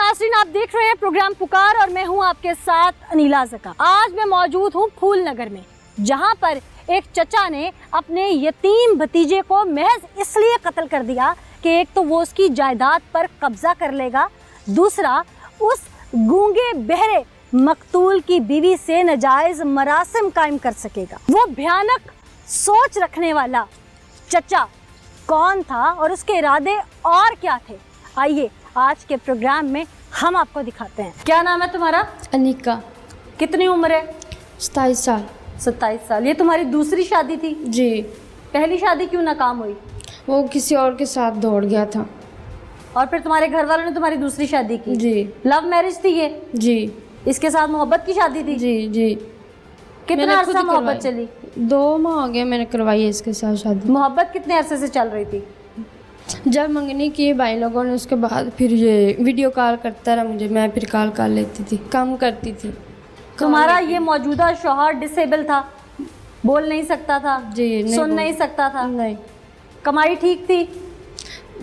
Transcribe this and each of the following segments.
नाज़रीन, आप देख रहे हैं प्रोग्राम पुकार और मैं हूं आपके साथ अनीला ज़का। आज मैं मौजूद हूं फूल नगर में, जहां पर एक चचा ने अपने यतीम भतीजे को महज इसलिए कत्ल कर दिया कि एक तो वो उसकी जायदाद पर कब्जा कर लेगा, दूसरा उस गूंगे बहरे मकतूल की बीवी से नाजायज मरासिम कायम कर सकेगा। वो भयानक सोच रखने वाला चचा कौन था और उसके इरादे और क्या थे, आइए आज के प्रोग्राम में हम आपको दिखाते हैं। क्या नाम है तुम्हारा? अनिका। कितनी उम्र है? 27 साल। 27 साल। ये तुम्हारी दूसरी शादी थी? जी। पहली शादी क्यों नाकाम हुई? वो किसी और के साथ दौड़ गया था। और फिर तुम्हारे घर वालों ने तुम्हारी दूसरी शादी की? जी। लव मैरिज थी ये? जी। इसके साथ मोहब्बत की शादी थी? जी जी। कितना अरसा मोहब्बत चली? 2 माह हो गए मैंने करवाई है इसके साथ शादी। मोहब्बत कितने अरसे से चल रही थी? जब मंगनी की भाई लोगों ने, उसके बाद फिर ये वीडियो कॉल करता रहा मुझे, मैं फिर कॉल कर लेती थी, काम करती थी। तुम्हारा ये मौजूदा शौहर डिसेबल था, बोल नहीं सकता था? जी। सुन नहीं सकता था? नहीं। कमाई ठीक थी?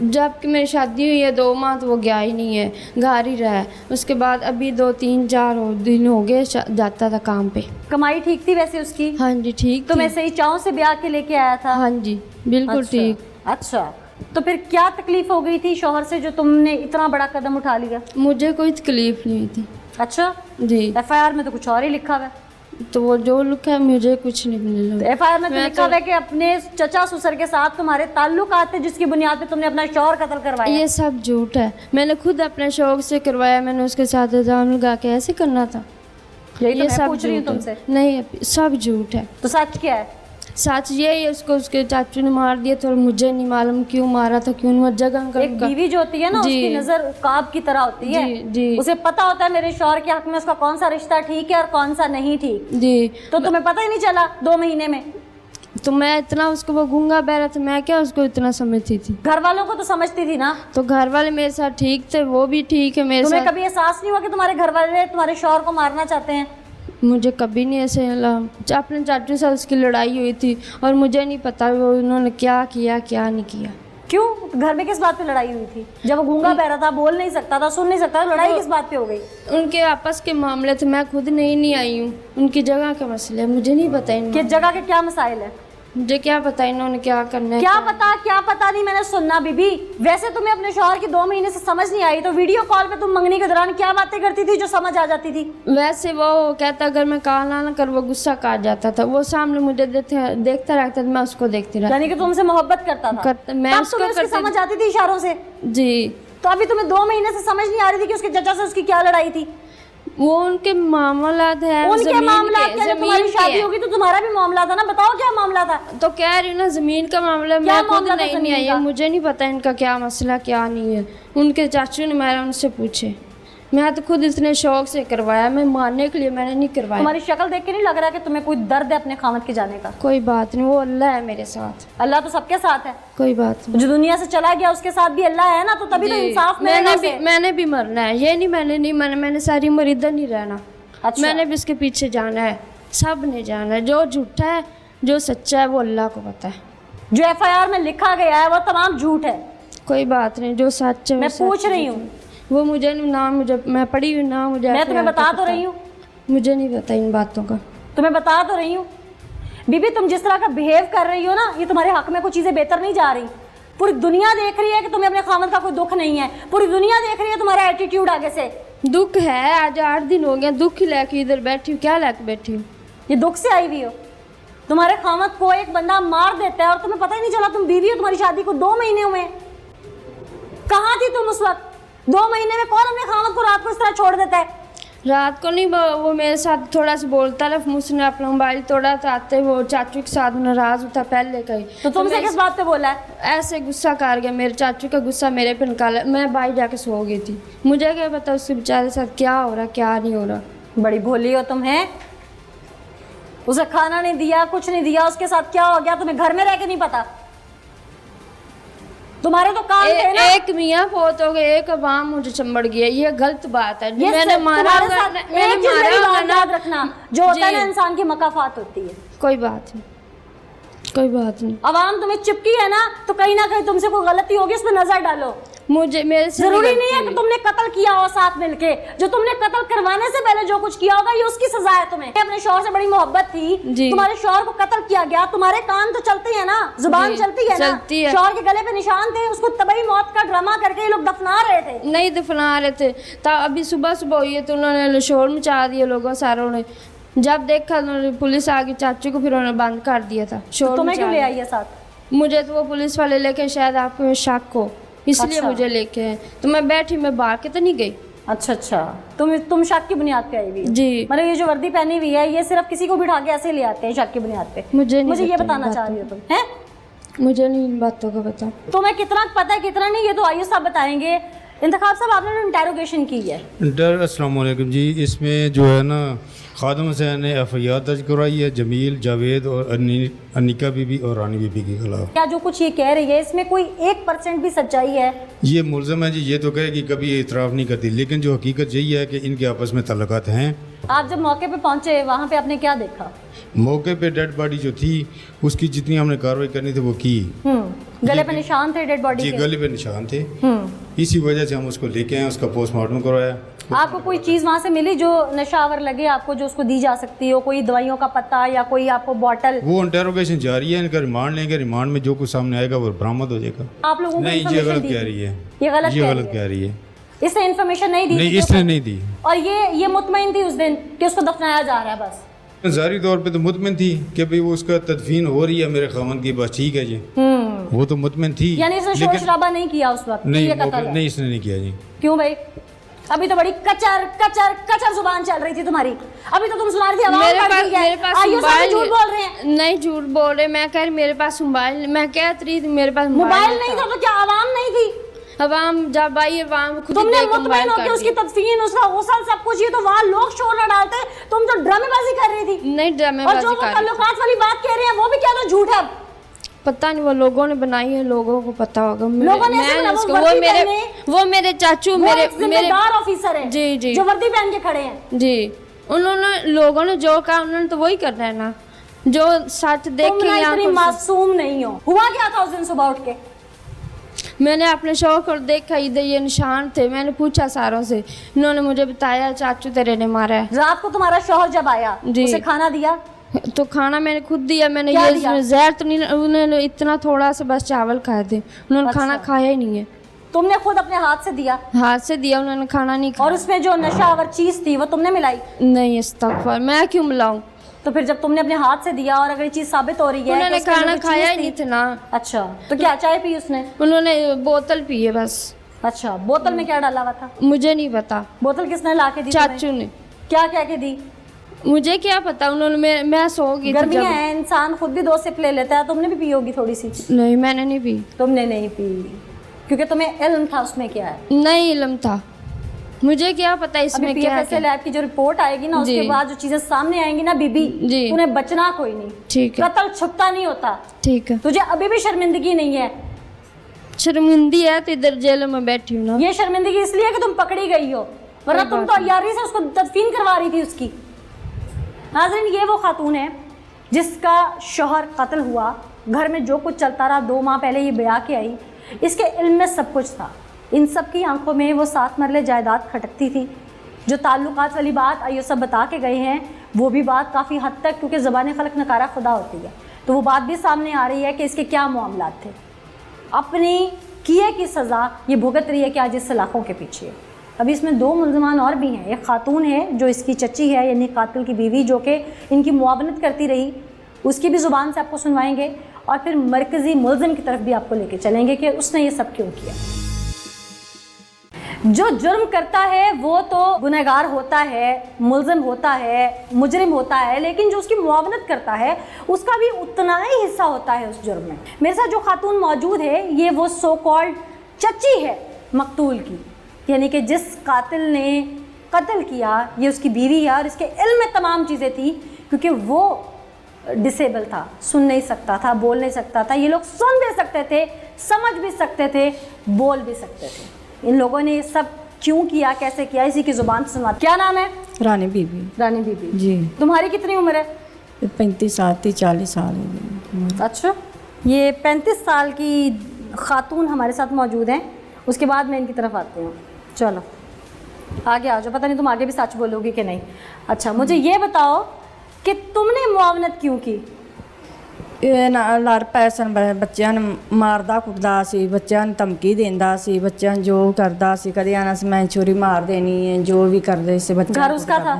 जब कि मेरी शादी हुई है 2 माह तो वो गया ही नहीं है, घर ही रहा है। उसके बाद अभी 2-3-4 दिन हो गए जाता था काम पे। कमाई ठीक थी वैसे उसकी? हाँ जी ठीक। तो मैं सही चाहों से ब्याह के लेके आया था? हाँ जी बिल्कुल ठीक। अच्छा, तो फिर क्या तकलीफ हो गई थी शौहर से जो तुमने इतना बड़ा कदम उठा लिया? मुझे कोई तकलीफ नहीं हुई थी। अच्छा जी। एफआईआर में तो कुछ और ही लिखा हुआ है। तो वो जो लिखा है मुझे कुछ नहीं मिला। एफआईआर में तो लिखा हुआ है कि अपने चचा ससुर के साथ तुम्हारे ताल्लुकात थे जिसकी बुनियाद पे तुमने अपना शौहर कत्ल करवाया। ये सब झूठ है, मैंने खुद अपने शौक से करवाया, मैंने उसके साथ इल्जाम लगा के ऐसे करना था। यही तो ये मैं सब पूछ रही हूँ झूठ है। तुमसे। नहीं, सब झूठ है। तो सच क्या है? सच ये है उसको उसके चाचू ने मार दिया तो मुझे नहीं मालूम क्यों मारा था, क्यों नहीं जगह एक बीवी जो होती है ना, उसकी नजर उकाब की तरह होती है। जी जी। उसे पता होता है मेरे शौहर के हक में उसका कौन सा रिश्ता ठीक है और कौन सा नहीं ठीक। जी। तो तुम्हें पता ही नहीं चला 2 महीने में? तो मैं इतना उसको, वो गूंगा बहरा था, मैं क्या उसको इतना समझती थी? घर वालों को तो समझती थी ना? तो घर वाले मेरे साथ ठीक थे, वो भी ठीक है मेरे साथ। तुम्हें कभी एहसास नहीं हुआ कि तुम्हारे घर वाले तुम्हारे शौहर को मारना चाहते हैं? मुझे कभी नहीं ऐसे अपने चाचू से उसकी लड़ाई हुई थी और मुझे नहीं पता वो उन्होंने क्या किया क्या नहीं किया। क्यों? घर में किस बात पे लड़ाई हुई थी? जब वो गूंगा बहरा था, बोल नहीं सकता था, सुन नहीं सकता था, लड़ाई किस बात पे हो गई? उनके आपस के मामले थे, मैं खुद नहीं आई हूँ। उनकी जगह के मसले है, मुझे नहीं पता किस जगह के क्या मसाइल है? मुझे क्या पता इन्होंने क्या करना है। क्या पता नहीं, मैंने सुनना बीबी। वैसे तुम्हें अपने शौहर की 2 महीने से समझ नहीं आई, तो वीडियो कॉल पे तुम मंगनी के दौरान क्या बातें करती थी जो समझ आ जाती थी? वैसे वो कहता अगर मैं कॉल ना कर वो गुस्सा काट जाता था, वो सामने मुझे देखता रहता था, मैं उसको देखती रहती। यानी कि तुमसे मोहब्बत करता था? मैं उसको समझ आती थी इशारों से? जी। तो अभी तुम्हें 2 महीने से समझ नहीं आ रही थी कि उसके चचा से उसकी क्या लड़ाई थी? वो उनके मामलात है, उनके मामलात क्या? तुम्हारी शादी होगी तो तुम्हारा भी मामला था ना, बताओ क्या मामला था? तो कह रही हूँ ना, जमीन का मामला। मैं खुद नहीं आई है, मुझे नहीं पता इनका क्या मसला क्या नहीं है। उनके चाचू ने मारा, उनसे पूछे। मैं तो खुद इतने शौक से करवाया, मैं मारने के लिए मैंने नहीं करवाया। तुम्हारी शक्ल देख के नहीं लग रहा कि तुम्हें कोई दर्द है अपने खामद के जाने का? कोई बात नहीं, वो अल्लाह है मेरे साथ। अल्लाह तो सबके साथ है। कोई बात नहीं। जो दुनिया से चला गया उसके साथ भी अल्लाह है ना, तो तभी तो इंसाफ मैंने भी मरना है, ये नहीं मैंने सारी उम्र इधर नहीं रहना। अच्छा। मैंने भी इसके पीछे जाना है, सब ने जाना है। जो झूठा है जो सच्चा है वो अल्लाह को पता है। जो एफआईआर में लिखा गया है वो तमाम झूठ है। कोई बात नहीं, जो सच है मैं पूछ रही हूँ। वो मुझे ना, मुझे मैं पढ़ी हूँ ना, मुझे मैं तुम्हें बता तो रही हूँ। मुझे नहीं पता इन बातों का। तुम्हें बता तो रही हूँ बीबी, तुम जिस तरह का बिहेव कर रही हो ना, ये तुम्हारे हक में कुछ चीजें बेहतर नहीं जा रही। पूरी दुनिया देख रही है कि तुम्हें अपने खामद का कोई दुख नहीं है। पूरी दुनिया देख रही है तुम्हारा एटीट्यूड आगे से। दुख है, आज 8 दिन हो गए दुख ही लेके इधर बैठी हूँ। क्या लेके बैठी हूँ? ये दुख से आई हुई हो? तुम्हारे खामद को एक बंदा मार देता है और तुम्हें पता ही नहीं चला। तुम बीवी हो, तुम्हारी शादी को 2 महीने हुए। कहाँ थी तुम उस वक्त? 2 महीने में कौन अपने खामद को रात को इस तरह छोड़ देता है? रात को नहीं, वो मेरे साथ थोड़ा सा बोलता रहा, मुझसे अपना मोबाइल तोड़ा था, आते वो चाचू के साथ नाराज होता पहले कहीं। तो तुमसे किस बात पे बोला है? ऐसे गुस्सा कर गया, मेरे चाचू का गुस्सा मेरे पे निकाला। मैं बाहर जाके सो गई थी, मुझे क्या पता उसके बेचारे साथ क्या हो रहा क्या नहीं हो रहा। बड़ी भोली हो तुम, हैं? उसे खाना नहीं दिया, कुछ नहीं दिया, उसके साथ क्या हो गया तुम्हें घर में रह के नहीं पता? तुम्हारे तो काम थे ना। एक मियाँ फोत हो गए, एक अवाम मुझे चंबड़ गया, ये गलत बात है। मैंने मारा याद रखना, जो होता है ना इंसान की मकाफात होती है। कोई बात नहीं, कोई बात नहीं। अवाम तुम्हें चिपकी है ना, तो कहीं ना कहीं तुमसे कोई गलती होगी, उस पर नजर डालो। मुझे मेरे से जरूरी गलती नहीं है कि हुई। तुमने कत्ल किया हो साथ मिलके, जो तुमने कत्ल करवाने से पहले जो कुछ किया होगा ये उसकी सजा है तुम्हें। अपने शौहर से बड़ी मोहब्बत थी, जी। तुम्हारे शौहर को कत्ल किया गया, तुम्हारे कान तो चलते हैं ना, जुबान जी, चलती है ना, चलती है। शौहर के गले पे निशान थे, उसको तबई मौत का ड्रामा करके ये लोग दफना रहे थे। नहीं दफना रहे थे। तब अभी सुबह सुबह हुई है तो उन्होंने शोर मचा दिया लोगों सारों ने। जब देखा उन्होंने पुलिस आ गई चाचू को, फिर उन्होंने बंद कर दिया था। शोर तुम्हें क्यों मचा ले दिया। आई है साथ? मुझे तो वो पुलिस वाले लेके शायद आपको शक हो, इसलिए अच्छा। मुझे लेके आए। तो मैं बैठी, मैं बाहर के तो नहीं गई। अच्छा, तुम शक की बुनियाद पे आई हुई हो? जी। मतलब ये जो वर्दी पहनी हुई है ये सिर्फ किसी को बिठा के ऐसे ले आते हैं शक की बुनियाद पे? मुझे नहीं मुझे ये पता इन बताना चाह रही हो तुम, हैं? मुझे नहीं इन बातों का पता। तुम्हें कितना पता है कितना नहीं, ये तो आइए साहब बताएंगे। इंतखाब साहब, आपने इंटेरोगेशन की है। अस्सलाम वालेकुम जी। इसमें जो है ना खादम हुसैन ने एफआईआर दर्ज करवाई है जमील, जावेद और अनिका बीबी और रानी बीबी के खिलाफ। क्या जो कुछ ये कह रही है इसमें कोई 1% भी सच्चाई है? ये मुलजम है जी, ये तो कहे कि कभी ये इतराफ़ नहीं करती, लेकिन जो हकीकत यही है कि इनके आपस में तल्लुकात हैं। आप जब मौके पे पहुंचे वहाँ पे आपने क्या देखा? मौके पे डेड बॉडी जो थी उसकी जितनी हमने कार्रवाई करनी थी वो की। गले पे निशान थे डेड बॉडी जी, के? गले पे निशान थे। हम्म। इसी वजह से हम उसको लेके आए, उसका पोस्टमार्टम करवाया। आपको कोई चीज़ वहाँ से मिली जो नशावर लगे आपको, जो उसको दी जा सकती हो? कोई दवाइयों का पत्ता या कोई आपको बॉटल? वो इंटेरोगेशन जारी है, इनका रिमांड लेंगे, रिमांड में जो कुछ सामने आएगा वो बरामद हो जाएगा। आप लोगों को नहीं, ये information गलत दी कह थी? रही है, ये गलत कह रही है। इसने इन्फॉर्मेशन नहीं दी नहीं, थी? इसने नहीं दी। और ये मुतमईन थी उस दिन कि उसको दफनाया जा रहा है बस? ज़ाहिरी तौर पे तो मुतमिन थी कि भाई वो उसका तदफीन हो रही है मेरे खामन की, बस ठीक है जी। वो तो मुतमिन थी। यानी इसने शोर शराबा नहीं किया उस वक्त? नहीं, ये कत्ल है? नहीं, इसने नहीं किया जी। क्यों भाई? अभी तो बड़ी कचर कचर कचर जुबान चल रही थी तुम्हारी। अभी तो तुम सुना रही थी आवाम मेरे बढ़ पास गई है। मेरे पास आइयो साहब मोबाइल झूठ बोल रहे हैं। नहीं झूठ बोल रहे, मैं कह रही मेरे पास मोबाइल, मैं कह रही थी मेरे पास मोबाइल नहीं था तो क्या आवाम नहीं थी? अवाम जब आई, अवाम खुद तुमने देख के मुतमईन मोबाइल होकर कर उसकी दिया। तदफीन, उसका गुस्ल, सब कुछ, ये तो वहाँ लोग शोर न डालते, तुम तो ड्रामेबाजी कर रही थी। नहीं और ड्रामेबाजी जो वो कर रही थी। ताल्लुकात वाली बात कह रहे हैं वो भी क्या तो झूठ है? पता नहीं, वो लोगों ने बनाई है, लोगों को पता होगा। लोगों ने ऐसे बना, वो वर्दी वो मेरे चाचू, वो मेरे एक जिम्मेदार ऑफिसर है जी, जी। जो वर्दी पहन के खड़े हैं। जी, उन्होंने लोगों ने जो कहा उन्होंने तो वही करना है ना, जो सच देख तुम के ना यहाँ इतनी पर- मासूम नहीं हो। हुआ क्या था उस दिन सुबह उठ के? मैंने अपने शौक को देखा, इधर ये निशान थे। मैंने पूछा सारों से, उन्होंने मुझे बताया चाचू तेरे ने मारा है। रात को तुम्हारा शौहर जब आया जी। उसे खाना दिया? तो खाना मैंने खुद दिया। मैंने क्या ये दिया? जहर तो नहीं, उन्होंने इतना थोड़ा सा बस चावल खाए थे, उन्होंने अच्छा। खाना खाया ही नहीं है। तुमने खुद अपने हाथ से दिया? हाथ से दिया, उन्होंने खाना नहीं और खाया। उसमें जो नशावर चीज थी वो तुमने मिलाई? नहीं, इस्तगफार, मैं क्यों मिलाऊं? तो फिर जब तुमने अपने हाथ से दिया और अगर ये चीज साबित हो रही है उन्होंने कि उसके अंदर खाना कोई खाया चीज़ ही नहीं थी- था ना। अच्छा, तो क्या चाय पी उसने? उन्होंने बोतल पी है बस। अच्छा, बोतल में क्या डाला हुआ था? मुझे नहीं पता, बोतल किसने ला के दी तुम्हें? चाचू ने। क्या क्या के दी? मुझे क्या पता, उन्होंने मैं सो गई थी गर्मियाँ जब। हैं, इंसान खुद भी 2 सिप ले लेता है। तुमने भी पी होगी थोड़ी सी? नहीं, मैंने नहीं पी। तुमने नहीं पी क्योंकि तुम्हें इल्म था उसमें क्या है। नहीं इल्म था, मुझे क्या पता अभी इसमें क्या पीएफएसएल है। लैब की जो रिपोर्ट आएगी ना उसके जी। बाद जो चीजें सामने आएंगी ना बीबी, जी। उन्हें बचना कोई नहीं। ठीक है, कत्ल छुपता नहीं होता। ठीक है। तुझे अभी भी शर्मिंदगी नहीं है? शर्मिंदी है तो इधर जेल में बैठी हूँ ना। ये शर्मिंदगी इसलिए कि तुम पकड़ी गई हो, वरना कोई तुम बात तो यारी से उसको तदफीन करवा रही थी उसकी। नाज़रीन, ये वो खातून है जिसका शौहर कत्ल हुआ, घर में जो कुछ चलता रहा 2 माह पहले ये ब्याह के आई, इसके इल्म में सब कुछ था। इन सब की आंखों में वो 7 मरले जायदाद खटकती थी। जो ताल्लुकात वाली बात आइयो सब बता के गए हैं वो भी बात काफ़ी हद तक, क्योंकि ज़बान खलक नकारा खुदा होती है, तो वो बात भी सामने आ रही है कि इसके क्या मामलात थे। अपनी किए की सज़ा ये भुगत रही है कि आज इस सलाखों के पीछे। अभी इसमें 2 मुलजमान और भी हैं। एक खातून है जो इसकी चची है, यानी कातिल की बीवी, जो कि इनकी मुआवनत करती रही, उसकी भी ज़ुबान से आपको सुनवाएंगे। और फिर मरकज़ी मुलज़िम की तरफ भी आपको लेके चलेंगे कि उसने ये सब क्यों किया। जो जुर्म करता है वो तो गुनहगार होता है, मुलज़िम होता है, मुजरिम होता है, लेकिन जो उसकी मुआवनत करता है उसका भी उतना ही हिस्सा होता है उस जुर्म में। मेरे साथ जो खातून मौजूद है ये वो सो कॉल्ड चची है मकतूल की, यानी कि जिस कातिल ने कत्ल किया ये उसकी बीवी है और इसके इल्म में तमाम चीज़ें थी, क्योंकि वो डिसेबल था, सुन नहीं सकता था, बोल नहीं सकता था। ये लोग सुन भी सकते थे, समझ भी सकते थे, बोल भी सकते थे। इन लोगों ने ये सब क्यों किया, कैसे किया, इसी की ज़ुबान से सुनवा। क्या नाम है? रानी बीबी। रानी बीबी जी। तुम्हारी कितनी उम्र है? 35 40 साल है। अच्छा, ये 35 साल की खातून हमारे साथ मौजूद हैं उसके बाद मैं इनकी तरफ आती हूँ। चलो आगे आ जाओ, पता नहीं तुम आगे भी सच बोलोगी कि नहीं। अच्छा मुझे ये बताओ कि तुमने मुआवनत क्यों की? ਇਹ ਨਾ ਲੜ ਪਏ ਸਨ, ਬੱਚਿਆਂ ਨੂੰ ਮਾਰਦਾ ਕੁੱਟਦਾ ਸੀ, ਬੱਚਿਆਂ ਨੂੰ ਧਮਕੀ ਦਿੰਦਾ ਸੀ, ਬੱਚਿਆਂ ਨੂੰ ਜੋ ਕਰਦਾ ਸੀ, ਕਦੇ ਆਣਾ ਸੀ ਮੈਂ ਛੁਰੀ ਮਾਰ ਦੇਣੀ ਹੈ, ਜੋ ਵੀ ਕਰਦੇ ਸੀ ਬੱਚੇ। घर उसका था?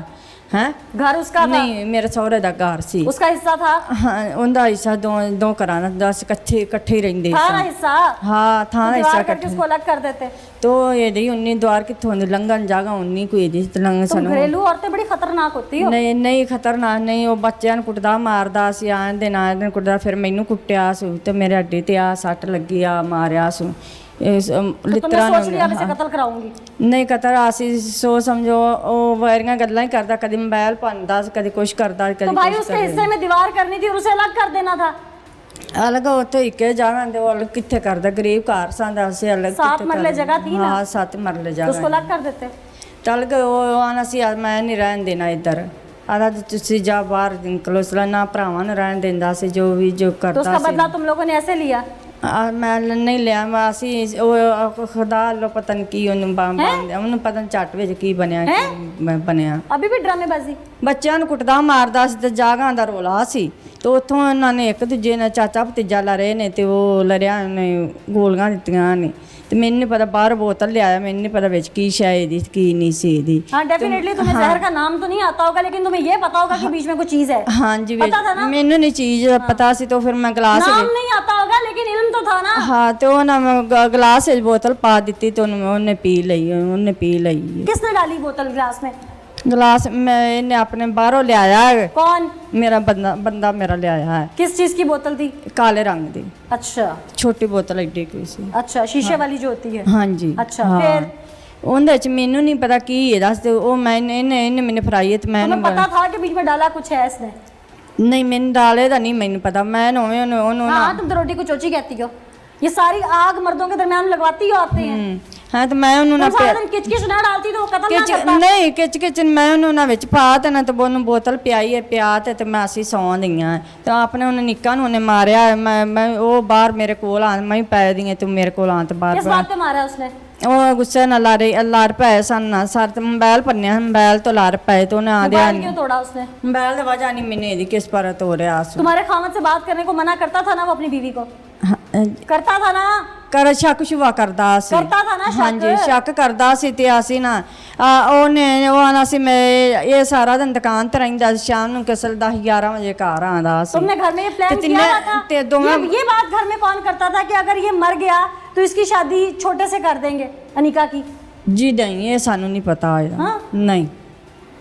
ਹੈ घर उसका था? ਨਹੀਂ ਮੇਰੇ ਸਹੁਰੇ ਦਾ ਘਰ ਸੀ। उसका हिस्सा था? ਹਾਂ ਉਹਦਾ ਹਿੱਸਾ ਦੋ ਘਰਾਂ ਦਾ, ਦਸ ਇਕੱਠੇ ਹੀ ਰਹਿੰਦੇ था ना ਸਨ। हिस्सा? ਹਾਂ ਥਾਂ ਦਾ दीवार ਹਿੱਸਾ करके ਇਕੱਠੇ। उसको अलग कर देते। तो ये नहीं उन्नी द्वार कितों होंदी लंघन जगह उन्नी कोई दी लंघ तुम सन। घरेलू औरतें बड़ी खतरनाक होती हो। नहीं नहीं खतरनाक नहीं, वो बच्चों कुटदा मारदा सी, आन दे नाल दिन कुटदा, फिर मैनू कुट्टिया सू ते मेरे हड्डी ते आ सट लगी आ मारिया सू। तो तुमने सोच लिया मैं इसे कत्ल कराऊंगी? नहीं कतर आसी सो समझो ओ वारियां गल्लां ही करदा, कदी मोबाइल भंनदा कदी कुछ करदा तो कदी भाई कुछ उसके हिस्से में दीवार करनी थी और उसे अलग कर देना था। अलग उत्थे इक्के जगह दे वो अलग किथे करदा, गरीब घर सां से अलग 7 मरले जगह थी ना? हाँ 7 मरले तो उसको जगह अलग कर देते। तल गए वो आना सी मैं नहीं रहन देना इधर, आधा तुसी जा बाहर निकलो सला ना भरावां ने रहन देंदा सी, जो भी जो तो करता उसका सी। बदला तुम लोगों ने ऐसे लिया? मैं नहीं लिया, असी वो खुदा लो पता नहीं की ਉਹਨੂੰ ਪਤਾ ਨਹੀਂ ਝੱਟ ਵਿੱਚ ਕੀ ਬਣਿਆ ਕੀ ਬਣਿਆ। अभी भी ड्रामेबाजी? ਬੱਚਿਆਂ ਨੂੰ ਕੁੱਟਦਾ ਮਾਰਦਾ ਸੀ ਤੇ ਜਾਗਾਂ ਦਾ ਰੋਲਾ ਸੀ, ਤੇ ਉੱਥੋਂ ਉਹਨਾਂ ਨੇ ਇੱਕ ਦੂਜੇ ਨਾਲ ਚਾਚਾ ਭਤੀਜਾ ਲੜੇ ਨੇ ਤੇ ਉਹ ਲੜਿਆ ਨੇ ਗੋਲੀਆਂ ਦਿੱਤੀਆਂ ਨੇ, ਤੇ ਮੈਨੂੰ ਨਹੀਂ ਪਤਾ ਬਾਹਰ ਬੋਤਲ ਲਿਆਇਆ, ਮੈਨੂੰ ਨਹੀਂ ਪਤਾ ਵਿੱਚ ਕੀ ਸ਼ਾਇਦ ਇਹਦੀ ਕੀ ਨਹੀਂ ਸੀ ਇਹਦੀ। हाँ डेफिनेटली तुम्हें जहर का नाम तो नहीं आता होगा, लेकिन तुम्हें ये पता होगा कि बीच में कुछ चीज है। ਹਾਂਜੀ पता था ना? ਮੈਨੂੰ ਨਹੀਂ ਚੀਜ਼ ਪਤਾ ਸੀ, तो फिर मैं ਗਲਾਸ नाम नहीं आता होगा लेकिन इल्म तो था ना। ਹਾਂ ਤੇ ਉਹਨਾਂ ਮੈਂ ਗਲਾਸ ਵਿੱਚ ਬੋਤਲ ਪਾ ਦਿੱਤੀ ਤੇ ਉਹਨੇ ਪੀ ਲਈ, ਉਹਨੇ ਪੀ ਲਈ किसने डाली बोतल गिलास में? ਗਲਾਸ। ਮੈਂ ਇਹਨੇ ਆਪਣੇ ਬਾਹਰੋਂ ਲਿਆਇਆ ਹੈ, कौन? ਮੇਰਾ ਬੰਦਾ ਮੇਰਾ ਲਿਆਇਆ ਹੈ, किस चीज की बोतल थी? ਕਾਲੇ ਰੰਗ ਦੀ अच्छा ਛੋਟੀ ਬੋਤਲ ਐਡੀ ਕੋਈ ਸੀ। अच्छा शीशे वाली जो होती है। ਹਾਂਜੀ अच्छा ਹਾਂ। फिर ਉਹਦੇ ਵਿੱਚ ਮੈਨੂੰ ਨਹੀਂ ਪਤਾ ਕੀ ਹੈ ਦੱਸ ਤੇ ਉਹ ਇਹਨੇ ਮੈਨੂੰ ਫਰਾਈ ਹੈ ਤੇ ਮੈਂ तुम्हें पता था कि बीच में डाला कुछ है इसने? ਨਹੀਂ ਮੈਨੂੰ ਡਾਲੇ ਦਾ ਨਹੀਂ ਮੈਨੂੰ ਪਤਾ, ਮੈਂ ਨਵੇਂ ਉਹਨੂੰ हाँ तुम तो रोटी को चोची कहती हो। ये सारी आग मर्दों के दरमियान लगवाती हो आते हैं। ਹਾਂ ਤੇ ਮੈਂ ਉਹਨੂੰ ਨਾ तुम सारा दिन किच किच ना डालती तो वो कत्ल ना करता। ਨਹੀਂ ਕਿਚ ਮੈਂ ਉਹਨੂੰ ਨਾ ਵਿੱਚ ਪਾ ਤੇ ਨਾ ਤੇ ਉਹਨੂੰ ਬੋਤਲ ਪਿਆਈ ਹੈ, ਪਿਆ ਤੇ ਮੈਂ ਅਸੀਂ ਸੌਂ ਦਈਆਂ ਤੇ ਆਪਣੇ ਉਹਨੇ ਨਿੱਕਾ ਨੂੰ ਉਹਨੇ ਮਾਰਿਆ। ਮੈਂ ਉਹ ਬਾਹਰ ਮੇਰੇ ਕੋਲ ਆ, ਮੈਂ ਪੈ ਦੀਆਂ ਤੂੰ ਮੇਰੇ ਕੋਲ ਆ ਤੇ ਬਾਹਰ किस बात पे मारा उसने? ਉਹ ਗੁੱਸੇ ਨਾਲ ਲੜ ਪਏ ਸਨ ਨਾ ਸਰ ਤੇ ਮੋਬਾਈਲ ਭੰਨਿਆ, ਮੋਬਾਈਲ ਤੋਂ ਲੜ ਪਏ ਤੇ ਉਹਨੇ ਆਦਿਆ मोबाइल क्यों तोड़ा उसने? ਮੋਬਾਈਲ ਦੀ ਵਜ੍ਹਾ ਨਹੀਂ ਮੈਨੂੰ ਇਹਦੀ ਕਿਸ ਪਰ ਹੋ ਰਿਹਾ ਸੂ। तुम्हारे खामद से बात करने को मना करता था ना वो अपनी बीवी को? करता था ना? ਕਰ ਸ਼ੱਕ ਸ਼ੁਵਾ ਕਰਦਾ ਸੀ। करता था ना शक? ਹਾਂਜੀ ਸ਼ੱਕ ਕਰਦਾ ਸੀ ਤੇ ਅਸੀਂ ਨਾ ਉਹਨੇ ਉਹ ਆਣਾ ਸੀ, ਮੈਂ ਇਹ ਸਾਰਾ ਦਿਨ ਦੁਕਾਨ ਤੇ ਰਹਿੰਦਾ ਸੀ, ਸ਼ਾਮ ਨੂੰ ਕਿਸਲ 10 11 ਵਜੇ ਘਰ ਆਉਂਦਾ ਸੀ। तुमने घर में ये प्लान ते किया तिन्ने- था? ते दोवें- ये बात घर में कौन करता था कि अगर ये मर गया तो इसकी शादी छोटे से कर देंगे अनिका की? ਜੀ ਨਹੀਂ ਇਹ ਸਾਨੂੰ ਨਹੀਂ ਪਤਾ ਇਹਦਾ। हाँ? ਨਹੀਂ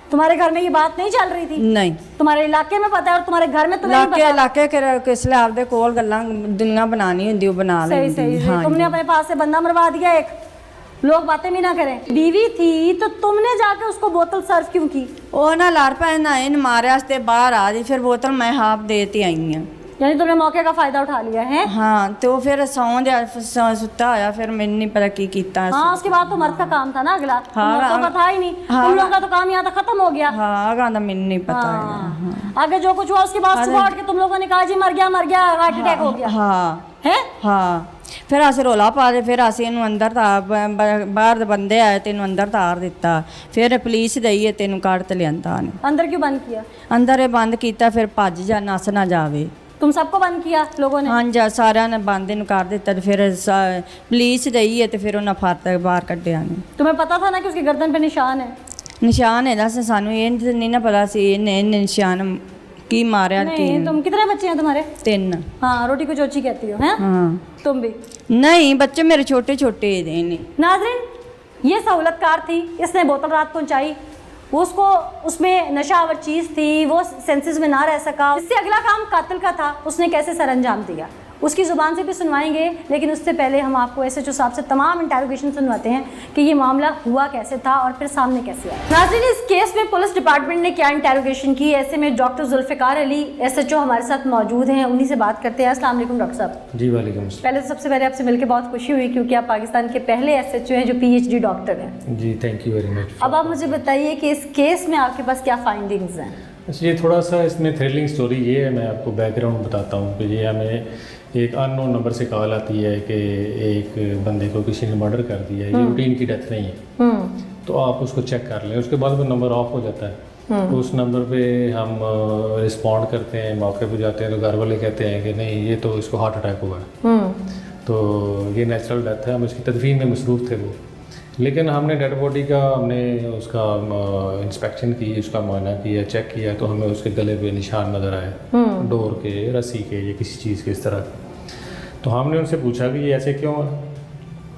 तुम्हारे घर में ये बात नहीं चल रही थी? ਨਹੀਂ तुम्हारे इलाके में पता है और तुम्हारे घर में तुम्हें नहीं ਇਲਾਕੇ पता? ਕਿਸ ਲਈ ਆਪਦੇ ਕੋਲ ਗੱਲਾਂ ਦੁਨੀਆ ਬਣਾਣੀ ਹੁੰਦੀ ਉਹ ਬਣਾ सही ਲੈਂਦੀ। सही सही। हाँ तुमने जी। अपने पास से बंदा मरवा दिया एक, लोग बातें भी ना करें। बीवी थी तो तुमने जाके उसको बोतल सर्व क्यों की? ਉਹ ਨਾ ਲੜ ਪਏ ਨਾ ਇਹਨ ਮਾਰਿਆ ਤੇ ਬਾਹਰ ਆ ਜੀ, ਫਿਰ ਬੋਤਲ ਮੈਂ ਹਾਫ ਦੇ ਤੇ ਆਈ ਆ। यानी तुमने मौके का फायदा उठा लिया है? ਹਾਂ ਤੇ ਉਹ ਫਿਰ ਸੌਂ ਦੇ ਸੁੱਤਾ ਹੋਇਆ, ਫਿਰ ਮੈਨੂੰ ਨਹੀਂ पता ਕੀ ਕੀਤਾ। हाँ उसके बाद तो मर्द का काम था ना अगला। हाँ, औरतों का था ही नहीं। तुम लोगों का तो काम यहाँ तक खत्म हो गया। ਹਾਂ ਆਗਾ ਦਾ ਮੈਨੂੰ ਨਹੀਂ ਪਤਾ ਹੈਗਾ। हाँ। आगे जो कुछ हुआ उसके बाद सुबह उठ के तुम लोगों ने कहा जी मर गया हार्ट अटैक हो गया ਹਾਂ है? ਹਾਂ ਫਿਰ ਅਸੀਂ ਰੋਲਾ ਪਾ ਦੇ, ਫਿਰ ਅਸੀਂ ਇਹਨੂੰ ਅੰਦਰ ਬਾਹਰ ਦੇ ਬੰਦੇ ਆਏ ਤੇ ਇਹਨੂੰ ਅੰਦਰ ਤਾਰ ਦਿੱਤਾ, ਫਿਰ ਪੁਲਿਸ ਦਈਏ ਤੈਨੂੰ ਕੱਢ ਤੇ ਲਿਆਂਦਾ ਨੇ। अंदर क्यों बंद किया? ਅੰਦਰ ਇਹ ਬੰਦ ਕੀਤਾ, ਫਿਰ ਭੱਜ ਜਾ ਨਸ ਨਾ ਜਾਵੇ। तुम सबको बंद किया लोगों ने? ਹਾਂਜੀ ਸਾਰਿਆਂ ਨੇ ਬੰਦ ਇਹਨੂੰ ਕਰ ਦਿੱਤਾ ਤੇ ਫਿਰ ਪੁਲਿਸ ਦਈਏ ਤੇ ਫਿਰ ਉਹਨਾਂ ਫਾਤ ਬਾਹਰ ਕੱਢਿਆ ਨੇ। तुम्हें पता था ना कि उसकी गर्दन पे निशान है? ਨਿਸ਼ਾਨ ਇਹਦਾ ਸੀ, ਸਾਨੂੰ ਇਹ ਨਹੀਂ ਨਾ ਪਤਾ ਸੀ ਇਹਨੇ ਨਿਸ਼ਾਨ ਕੀ ਮਾਰਿਆ ਕੀ नहीं तुम कितने बच्चे हैं तुम्हारे? 3। हाँ रोटी को चोची कहती हो हैं? ਹਾਂ तुम भी? ਨਹੀਂ ਬੱਚੇ ਮੇਰੇ ਛੋਟੇ ਛੋਟੇ ਇਹਦੇ ਨੇ। नाजरीन ये सहूलतकार थी, इसने बोतल रात पहुंचाई, उसको उसमें नशावर चीज़ थी, वो सेंसेस में ना रह सका। इससे अगला काम कातिल का था, उसने कैसे सरअंजाम दिया उसकी ज़ुबान से भी सुनवाएंगे, लेकिन उससे पहले हम आपको SHO साहब से तमाम इंटेरोगेशन सुनवाते हैं कि ये मामला हुआ कैसे था और फिर सामने कैसे आया। नाज़रीन इस केस में पुलिस डिपार्टमेंट ने क्या इंटेरोगेशन की, ऐसे में डॉक्टर जुल्फ़िकार अली SHO हमारे साथ मौजूद हैं, उन्हीं से बात करते हैं। अस्सलाम वालेकुम डॉक्टर साहब। जी वालेकुम अस्सलाम। पहले तो सबसे पहले आपसे मिलकर बहुत खुशी हुई क्योंकि आप पाकिस्तान के पहले SHO हैं जो PhD डॉक्टर हैं। जी थैंक यू वेरी मच। अब आप मुझे बताइए कि इस केस में आपके पास क्या फाइंडिंग्स हैं? अच्छा, ये थोड़ा सा इसमें थ्रिलिंग स्टोरी ये है, मैं आपको बैकग्राउंड बताता हूँ कि ये हमें एक अननोन नंबर से कॉल आती है कि एक बंदे को किसी ने मर्डर कर दिया है, ये रूटीन की डेथ नहीं है, तो आप उसको चेक कर लें। उसके बाद वो नंबर ऑफ हो जाता है, तो उस नंबर पे हम रिस्पॉन्ड करते हैं, मौके पे जाते हैं, तो घर वाले कहते हैं कि नहीं ये तो इसको हार्ट अटैक हुआ है, तो ये नेचुरल डेथ है, हम इसकी तदफीन में मसरूफ़ थे वो। लेकिन हमने डेड बॉडी का हमने उसका इंस्पेक्शन की, उसका मुआयना किया, चेक किया, तो हमें उसके गले पे निशान नज़र आए, डोर के, रस्सी के या किसी चीज़ के इस तरह। तो हमने उनसे पूछा कि ये ऐसे क्यों है।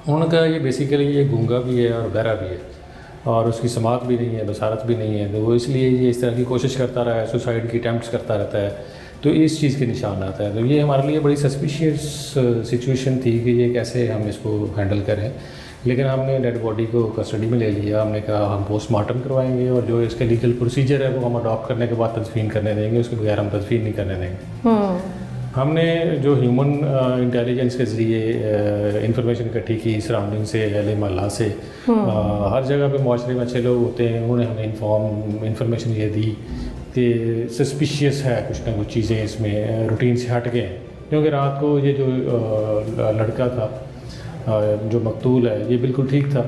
उन्होंने कहा ये बेसिकली ये गूंगा भी है और बहरा भी है और उसकी समात भी नहीं है, बसारत भी नहीं है, तो वो इसलिए ये इस तरह की कोशिश करता रहा है, सुसाइड की अटैम्प्ट्स करता रहता है, तो इस चीज़ के निशान आता है। तो ये हमारे लिए बड़ी सस्पिशियस सिचुएशन थी कि ये कैसे हम इसको हैंडल करें। लेकिन हमने डेड बॉडी को कस्टडी में ले लिया, हमने कहा हम पोस्टमार्टम करवाएंगे और जो इसका लीगल प्रोसीजर है वो हम अडॉप्ट करने के बाद तदफीन करने देंगे, उसके बगैर हम तदफीन नहीं करने देंगे। हमने जो ह्यूमन इंटेलिजेंस के ज़रिए इंफॉर्मेशन इकट्ठी की सराउंडिंग से, अहले मोहल्ला से, हर जगह पे माशरे में अच्छे लोग होते हैं, उन्होंने हमें इंफॉर्मेशन ये दी कि सस्पिशियस है कुछ ना कुछ चीज़ें इसमें रूटीन से हट गए हैं। क्योंकि रात को ये जो लड़का था जो मकतूल है ये बिल्कुल ठीक था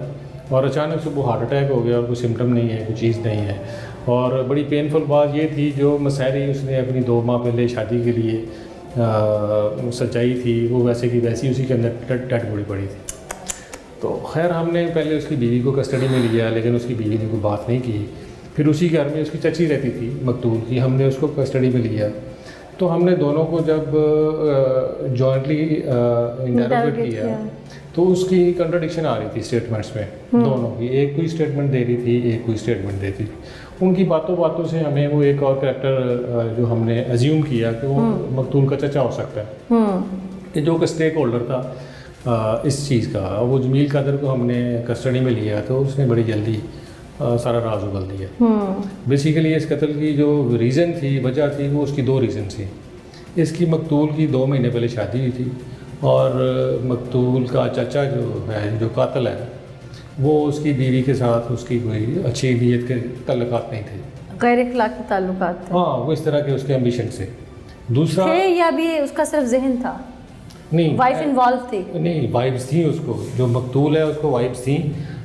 और अचानक से वो हार्ट अटैक हो गया और कोई सिम्टम नहीं है, कोई चीज़ नहीं है। और बड़ी पेनफुल बात ये थी जो मसहरी उसने अपनी 2 माह पहले शादी के लिए सच्चाई थी वो वैसे की वैसी उसी के अंदर डेड बॉडी पड़ी थी। तो खैर हमने पहले उसकी बीवी को कस्टडी में लिया, लेकिन उसकी बीवी ने कोई बात नहीं की। फिर उसी घर में उसकी चची रहती थी मकतूल की, हमने उसको कस्टडी में लिया। तो हमने दोनों को जब जॉइंटली इंटरोगेट किया तो उसकी कंट्राडिक्शन आ रही थी स्टेटमेंट्स में, दोनों की, एक कोई स्टेटमेंट दे रही थी, एक कोई स्टेटमेंट देती थी। उनकी बातों बातों से हमें वो एक और कैरेक्टर जो हमने अज्यूम किया कि वो मकतूल का चचा हो सकता है, कि जो कि स्टेक होल्डर था इस चीज़ का। वो जमील कादर को हमने कस्टडी में लिया तो उसने बड़ी जल्दी सारा राज उगल दिया। बेसिकली इस कत्ल की जो रीज़न थी, वजह थी, वो उसकी 2 रीज़न थी। इसकी मकतूल की 2 महीने पहले शादी हुई थी और मकतूल का चचा जो है, जो कातिल है, वो उसकी बीवी के साथ उसकी कोई अच्छी नीयत के ताल्लुकात नहीं थे, गैर इखलाकी ताल्लुकात थे। हाँ, वो इस तरह के उसके एम्बिशन से। दूसरा थे या भी उसका सिर्फ जहन था? नहीं, वाइफ इन्वॉल्व थी? नहीं, वाइब्स थी उसको, जो मकतूल है उसको वाइब्स थी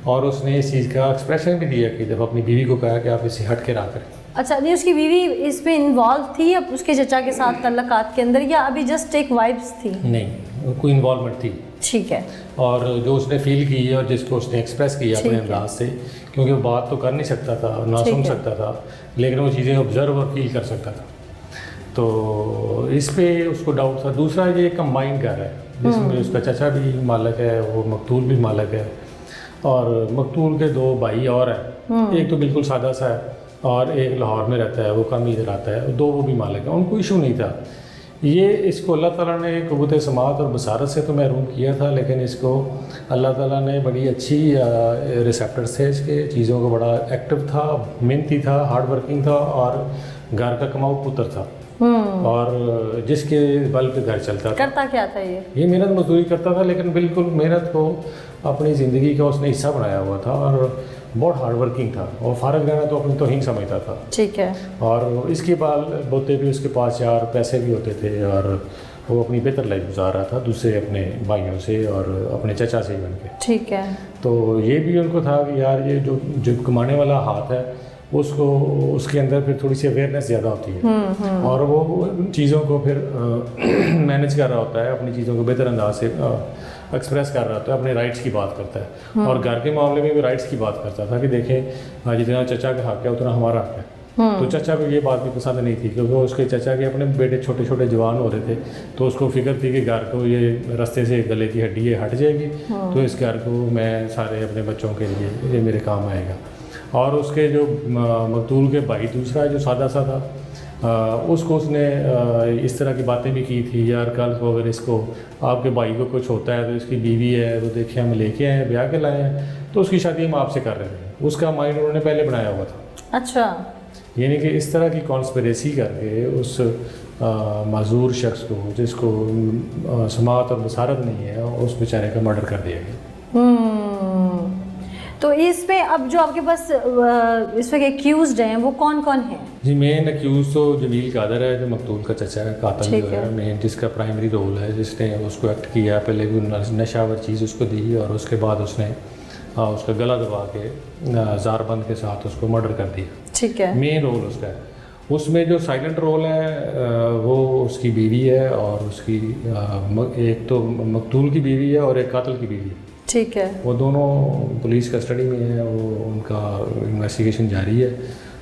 और उसने इस चीज़ का एक्सप्रेशन भी दिया कि जब अपनी बीवी को कहा कि आप इसे हट के रहा करें। अच्छा, नहीं उसकी बीवी इसमें इन्वॉल्व थी अब उसके चचा के साथ तल्लकात के अंदर, या अभी जस्ट एक वाइब्स थी? नहीं, कोई इन्वॉल्वमेंट थी। ठीक है। और जो उसने फील की और जिसको उसने एक्सप्रेस किया अपने अंदाज से, क्योंकि वो बात तो कर नहीं सकता था, ना सुन सकता था, लेकिन वो चीज़ें ऑब्जर्व और फील कर सकता था, तो इस पे उसको डाउट था। दूसरा ये कंबाइन कर है जिसमें उसका चचा भी मालिक है, वो मकतूल भी मालिक है और मकतूल के 2 भाई और हैं, एक तो बिल्कुल सादा सा है और एक लाहौर में रहता है, वो कम इधर आता है, 2 वो भी मालिक है, उनको इशू नहीं था। ये इसको अल्लाह ताला ने क़ुव्वत समात और बसारत से तो महरूम किया था, लेकिन इसको अल्लाह ताला ने बड़ी अच्छी रिसेप्टर्स थे इसके, चीज़ों को बड़ा एक्टिव था, मेहनती था, हार्ड वर्किंग था और घर का कमाऊ पुत्र था और जिसके बल पे घर चलता था। करता क्या था ये मेहनत मजदूरी करता था, लेकिन बिल्कुल मेहनत को अपनी ज़िंदगी का उसने हिस्सा बनाया हुआ था और बहुत हार्ड वर्किंग था और फारग रहना तो अपनी तौहीन समझता था। ठीक है। और इसके बाल बोते भी उसके पास 4 पैसे भी होते थे और वो अपनी बेहतर लाइफ गुजार रहा था दूसरे अपने भाइयों से और अपने चचा से बन के। ठीक है। तो ये भी उनको था कि यार ये जो कमाने वाला हाथ है उसको उसके अंदर फिर थोड़ी सी अवेयरनेस ज़्यादा होती है और वो चीज़ों को फिर मैनेज कर रहा होता है, अपनी चीज़ों को बेहतर अंदाज से एक्सप्रेस कर रहा होता है, अपने राइट्स की बात करता है और घर के मामले में भी राइट्स की बात करता था कि देखें जितना चचा का हक है उतना हमारा हक है। तो चचा को ये बात भी पसंद नहीं थी क्योंकि उसके चचा के अपने बेटे छोटे छोटे जवान हो रहे थे, तो उसको फिक्र थी कि घर को ये रास्ते से गले की हड्डी हट जाएगी तो इस घर को मैं सारे अपने बच्चों के लिए ये मेरे काम आएगा। और उसके जो मकतूल के भाई दूसरा जो सादा सा था उसको उसने इस तरह की बातें भी की थी, यार कल को अगर इसको आपके भाई को कुछ होता है तो इसकी बीवी है तो देखिए हम लेके आए हैं, ब्याह के लाए हैं, तो उसकी शादी हम आपसे कर रहे थे। उसका माइंड उन्होंने पहले बनाया हुआ था। अच्छा, यानी कि इस तरह की कॉन्स्पिरेसी करके उस माजूर शख्स को जिसको समात और बसारत नहीं है उस बेचारे का मर्डर कर दिया गया। तो इसमें अब जो आपके पास इसमें एक्यूज्ड हैं वो कौन कौन है? जी मेन अक्यूज तो जमील कादर है जो मकतूल का चचा है, कातिल ठीक जो है। है मेन, जिसका प्राइमरी रोल है, जिसने उसको एक्ट किया। पहले भी नशावर चीज़ उसको दी और उसके बाद उसने उसका गला दबा के ज़ारबंद के साथ उसको मर्डर कर दिया। ठीक है। मेन रोल उसका है। उसमें जो साइलेंट रोल है वो उसकी बीवी है, और उसकी एक तो मकतूल की बीवी है और एक कातिल की बीवी है। ठीक है। वो दोनों पुलिस कस्टडी में है, वो उनका इन्वेस्टिगेशन जारी है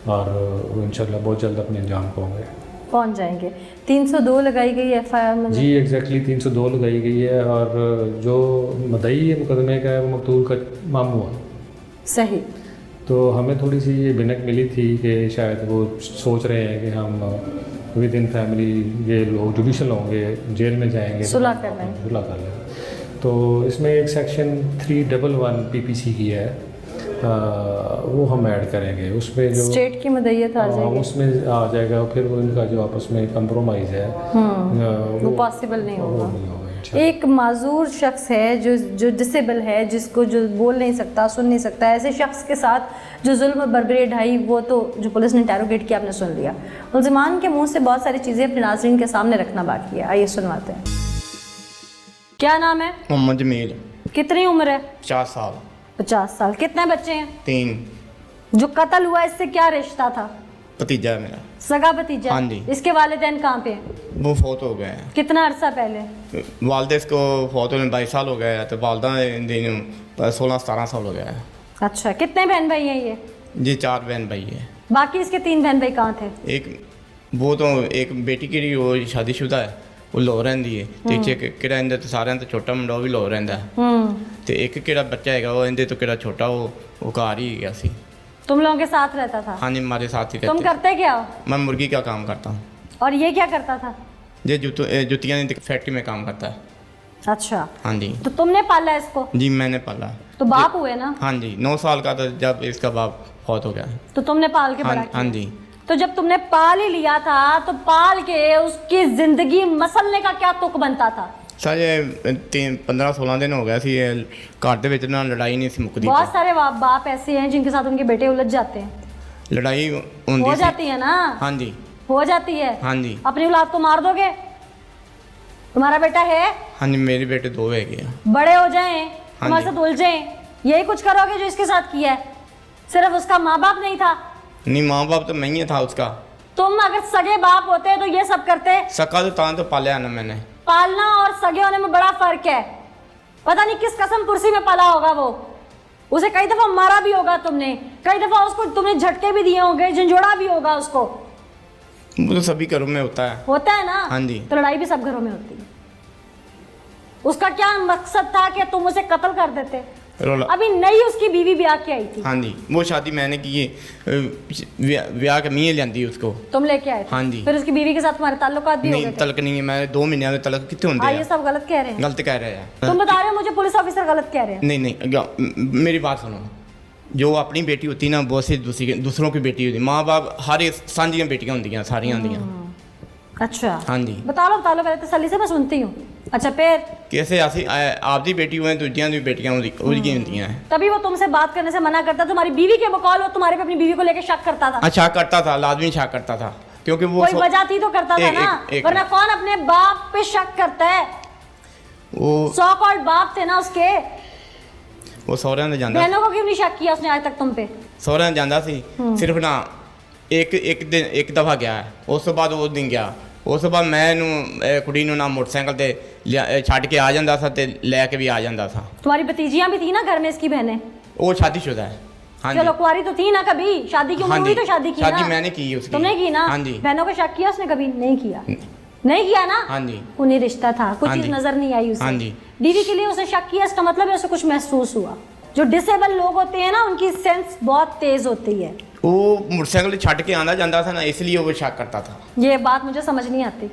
और वो इंशाल्लाह बहुत जल्द अपने अंजाम को होंगे, पहुंच जाएंगे। 302 लगाई गई एफआईआर में। जी एग्जैक्टली 302 लगाई गई है, और जो मदई है मुकदमे का है वो मकतूल का मामू है। सही। तो हमें थोड़ी सी ये भिनक मिली थी कि शायद वो सोच रहे हैं कि हम विद इन फैमिली ये लोग जुडिशल होंगे, जेल में जाएंगे, सुलह कर लेंगे। सुलह कर लेंगे। तो इसमें एक सेक्शन 311 पीपीसी की है, वो हम ऐड करेंगे उसमें, जो स्टेट की मदय्यत आ जाएगी। उसमें आ जाएगा। फिर वो इनका जो आपस में कंप्रोमाइज़ है वो पॉसिबल नहीं वो होगा। नहीं होगा इंशाल्लाह। एक माजूर शख्स है जो डिसेबल है, जिसको जो बोल नहीं सकता, सुन नहीं सकता, ऐसे शख्स के साथ जो जुल्म बर्बरी ढाई, वो तो जो पुलिस ने इंटेरोगेट किया आपने सुन लिया। मुलजिमान के मुंह से बहुत सारी चीज़ें अपने नाज़रीन के सामने रखना बाकी है। आइए सुनवाते हैं। क्या नाम है? मोहम्मद जमील। कितनी उम्र है? 50 साल। 50 साल। कितने बच्चे हैं? 3। जो कत्ल हुआ इससे क्या रिश्ता था? भतीजा है मेरा। सगा भतीजा? हाँ जी। इसके वालिदैन कहाँ पे हैं? वो फौत हो गए हैं। कितना अरसा पहले? वालदे इसको फौत होने 22 साल हो गए हैं, तो वालदा दिन 16-17 साल हो गया है। अच्छा, कितने बहन भाई हैं ये? जी 4 बहन भाई है। बाकी इसके 3 बहन भाई कहाँ थे? एक वो तो एक बेटी की वो शादीशुदा है, वो लो रही है। ਤੇ ਕਿਹੜਾ ਇਹਦੇ ਤੋਂ ਸਾਰਿਆਂ ਤੋਂ ਛੋਟਾ ਮੁੰਡਾ ਉਹ ਵੀ ਲੋ ਰਹਿੰਦਾ ਤੇ ਇੱਕ ਕਿਹੜਾ ਬੱਚਾ ਹੈਗਾ ਉਹ ਇਹਦੇ ਤੋਂ ਕਿਹੜਾ ਛੋਟਾ ਉਹ ਘਰ ही गया सी। तुम लोगों के साथ रहता था? हाँ जी हमारे साथ ही तुम रहते। करते क्या हो? मैं मुर्गी का काम करता हूँ। और ये क्या करता था? ये जुतियाँ की फैक्ट्री में काम करता है। अच्छा, हाँ जी। तो तुमने पाला इसको? जी मैंने पाला। तो बाप हुए ना? हाँ जी 9 साल का था जब इसका बाप फौत हो गया। तो तुमने पाल के बड़ा हाँ, किया? हाँ जी। तो जब तुमने पाल ही लिया था तो पाल के उसकी जिंदगी मसलने का क्या तुक बनता था? सर ये 15-16 दिन हो गया सी, घर ਦੇ ਵਿੱਚ ਨਾ ਲੜਾਈ ਨਹੀਂ ਸੀ ਮੁੱਕਦੀ। बहुत सारे बाप ऐसे हैं जिनके साथ उनके बेटे उलझ जाते हैं। लड़ाई हो होती जाती है ना? हाँ जी। हो जाती है। हाँ जी। अपनी औलाद को मार दोगे? तुम्हारा बेटा है? हाँ जी मेरे बेटे 2 है गए। बड़े हो जाएं, हाँ तुम्हारे जी। साथ उलझें, यही कुछ करोगे जो इसके साथ किया है? सिर्फ उसका माँ बाप नहीं था? नहीं माँ बाप तो मैं ही था उसका। तुम अगर सगे बाप होते तो ये सब करते? सका तो तां तो पालिया ना मैंने। पालना और सगे होने में बड़ा फर्क है। पता नहीं किस कसम कुर्सी में पाला होगा वो, उसे कई दफा मारा भी होगा तुमने, कई दफा उसको तुमने झटके भी दिए होंगे, झंझोड़ा भी होगा उसको। वो तो सभी घरों में होता है। होता है ना? हाँ जी। तो लड़ाई भी सब घरों में होती है। उसका क्या मकसद था कि तुम उसे कत्ल कर देते? रोला। अभी नई उसकी बीवी ब्याह के आई थी। हाँ जी वो शादी मैंने की है, ब्याह के मीह लियांदी उसको। तुम लेके आए थे? हाँ जी। फिर उसकी बीवी के साथ तुम्हारे ताल्लुकात भी हो नहीं गए थे? तलक नहीं है, मैं 2 महीने में तलक कितने होंगे ये सब गलत कह रहे हैं। गलत कह रहे हैं। तुम बता रहे हो मुझे पुलिस ऑफिसर गलत कह रहे हैं। नहीं नहीं मेरी बात सुनो, जो अपनी बेटी होती ना बहुत सी दूसरों की बेटी होती, माँ बाप हर एक सांझियां बेटियां होंगी सारियां होंगी। अच्छा हाँ जी। बता लो पहले तसल्ली से, मैं सुनती हूँ। अच्छा फिर कैसे ऐसी आपकी बेटी हुए दूजियां दी बेटियां होंगी हैं। तभी वो तुमसे बात करने से मना करता, तुम्हारी बीवी के बकौल वो तुम्हारे पे अपनी बीवी को लेकर शक करता था? अच्छा करता था, लाजमी शक करता था, क्योंकि वो कोई वजह थी तो करता था ना, वरना कौन अपने बाप पे शक करता है? वो 100 कॉल्ड बाप थे ना उसके। वो सौरियां ने जांदा, बहनों को क्यों नहीं शक किया उसने आज तक तुम पे? सौरियां ने जांदा सी, सिर्फ ना एक दफा गया है, उस तो बाद वो दिन गया। ਉਸ ਤੋਂ ਬਾਅਦ ਮੈਂ ਇਹਨੂੰ ਕੁੜੀ ਨੂੰ ਨਾ मोटरसाइकिल ਤੇ ਛੱਡ ਕੇ ਆ ਜਾਂਦਾ था ਤੇ ਲੈ ਕੇ भी आ ਜਾਂਦਾ था। तुम्हारी भतीजियां भी थी ना घर में इसकी बहनें? वो शादीशुदा है। हाँ चलो जी। कुंवारी तो थी ना कभी, शादी की उम्र हुई तो शादी की ना? शादी मैंने की उसकी। तुमने की ना? हाँ जी। बहनों को शक किया उसने कभी? नहीं किया। नहीं किया ना? हाँ जी। उन्हीं रिश्ता था, कुछ हाँ चीज जी। नजर नहीं आई उसे। हाँ जी। बीवी के लिए उसे शक किया, इसका मतलब है उसे कुछ महसूस हुआ। जो डिसेबल लोग होते हैं ना उनकी सेंस बहुत तेज होती है। वो मोटरसाइकिल छੱਡ के आना जाता था ना, इसलिए वो शक करता था। ये बात मुझे समझ नहीं आती।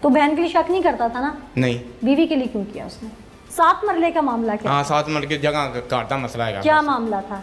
तो बहन के लिए शक नहीं करता था ना? नहीं। बीवी के लिए क्यों किया उसने? 7 मरले का मामला क्या? हाँ 7 मर के जगह घर का मसला है। क्या मामला था?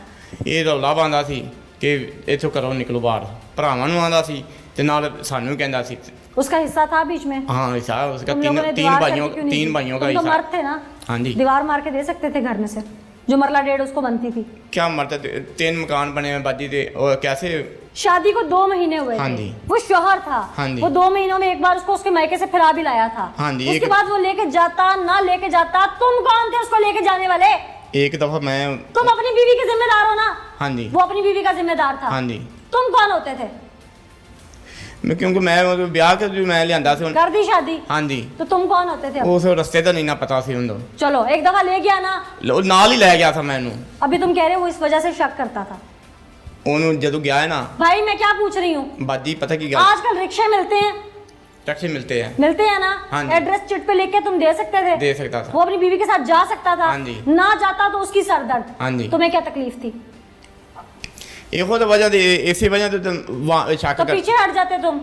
ਇਹ ਰੌਲਾ ਪਾਉਂਦਾ ਸੀ ਕਿ ਇੱਥੋਂ ਘਰੋਂ ਨਿਕਲੋ ਬਾਹਰ, ਭਰਾਵਾਂ ਨੂੰ ਆਉਂਦਾ ਸੀ ਤੇ ਨਾਲ ਸਾਨੂੰ ਕਹਿੰਦਾ ਸੀ। उसका हिस्सा था बीच में? हाँ हिस्सा उसका, तुम लोगों ने तीन दीवार भाइयों करके क्यों नहीं दी? का तुम तो हिस्सा। मर्द थे ना? हाँ जी। दीवार मार के दे सकते थे घर में से। जो मरला डेढ़ उसको बनती थी। क्या मरता, 3 मकान बने हुए बाजी थे, और कैसे? शादी को 2 महीने हुए हाँ थे। जी। वो शौहर था। हाँ जी। वो 2 महीनों में एक बार उसको उसके मायके से फिरा भी लाया था। हाँ जी। उसके बाद वो लेके जाता ना लेके जाता, तुम कौन थे उसको लेके जाने वाले? एक दफा मैं, तुम अपनी बीवी के जिम्मेदार हो ना। हाँ जी, वो अपनी बीवी का जिम्मेदार था। हाँ जी। तुम कौन होते थे? मैं, क्योंकि मैं वो ब्याह के जो मैं लियांदा सी, कर दी शादी, हाँ जी, तो तुम कौन होते थे? उस रस्ते तो नहीं ना पता सी उनको। चलो एक दफा ले गया ना, नाल ही लै गया था मैनू। अभी तुम कह रहे हो वो इस वजह से शक करता था। ਉਹਨੂੰ ਜਦੋਂ ਗਿਆ है ना भाई मैं क्या पूछ रही हूँ, बाजी, पता की गल, आजकल रिक्शे मिलते हैं, टैक्सी मिलते हैं, मिलते हैं ना, हाँ जी। एड्रेस चिट पे लेके तुम दे सकते थे। दे सकता था। वो अपनी बीवी के साथ जा सकता था। हाँ जी। ना जाता तो उसकी सरदर्द। हाँ जी। तुम्हें क्या तकलीफ थी? ਇਹੋ ਤਾਂ ਵਜ੍ਹਾ ਦੇ, ਇਸੇ ਵਜ੍ਹਾ ਤੋਂ ਸ਼ੱਕ तो ਕਰ। पीछे हट जाते तुम,